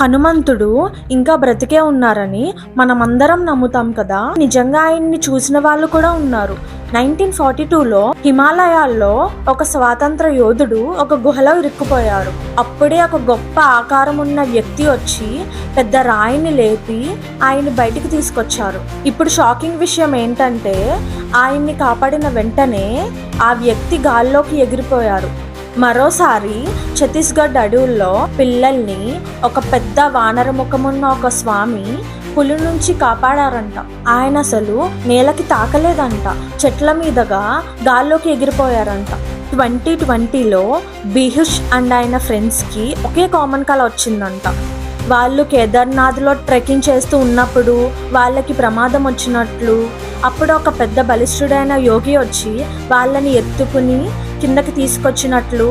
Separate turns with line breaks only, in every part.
హనుమంతుడు ఇంకా బ్రతికే ఉన్నారని మనమందరం నమ్ముతాం కదా. నిజంగా ఆయన్ని చూసిన వాళ్ళు కూడా ఉన్నారు. 1942లో హిమాలయాల్లో ఒక స్వాతంత్ర యోధుడు ఒక గుహలో ఇరుక్కుపోయారు. అప్పుడే ఒక గొప్ప ఆకారం ఉన్న వ్యక్తి వచ్చి పెద్ద రాయిని లేపి ఆయన్ని బయటికి తీసుకొచ్చారు. ఇప్పుడు షాకింగ్ విషయం ఏంటంటే ఆయన్ని కాపాడిన వెంటనే ఆ వ్యక్తి గాల్లోకి ఎగిరిపోయారు. మరోసారి ఛత్తీస్గఢ్ అడవుల్లో పిల్లల్ని ఒక పెద్ద వానర ముఖమున్న ఒక స్వామి పులి నుంచి కాపాడారంట. ఆయన అసలు నేలకి తాకలేదంట, చెట్ల మీదగా గాల్లోకి ఎగిరిపోయారంట. 2020లో బిహుష్ అండ్ ఆయన ఫ్రెండ్స్కి ఒకే కామన్ కల వచ్చిందంట. వాళ్ళు కేదార్నాథ్లో ట్రెక్కింగ్ చేస్తూ ఉన్నప్పుడు వాళ్ళకి ప్రమాదం వచ్చినట్లు, అప్పుడు ఒక పెద్ద బలిష్ఠుడైన యోగి వచ్చి వాళ్ళని ఎత్తుకుని కిందకి తీసుకొచ్చినట్లు,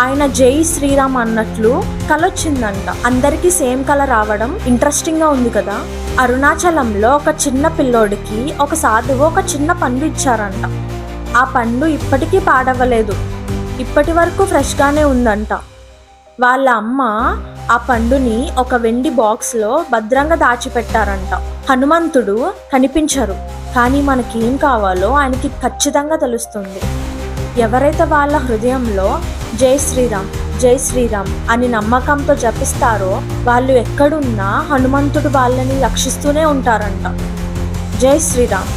ఆయన జై శ్రీరామ్ అన్నట్లు కల వచ్చిందంట. అందరికీ సేమ్ కల రావడం ఇంట్రెస్టింగ్ గా ఉంది కదా. అరుణాచలంలో ఒక చిన్న పిల్లోడికి ఒక సాధువు ఒక చిన్న పండు ఇచ్చారంట. ఆ పండు ఇప్పటికీ పాడవలేదు, ఇప్పటి వరకు ఫ్రెష్గానే ఉందంట. వాళ్ళ అమ్మ ఆ పండుని ఒక వెండి బాక్స్లో భద్రంగా దాచిపెట్టారంట. హనుమంతుడు కనిపించరు, కానీ మనకేం కావాలో ఆయనకి ఖచ్చితంగా తెలుస్తుంది. ఎవరైతే వాళ్ళ హృదయంలో జై శ్రీరామ్ జై శ్రీరామ్ అని నమ్మకంతో జపిస్తారో వాళ్ళు ఎక్కడున్నా హనుమంతుడు వాళ్ళని రక్షిస్తూనే ఉంటారంట. జై శ్రీరామ్.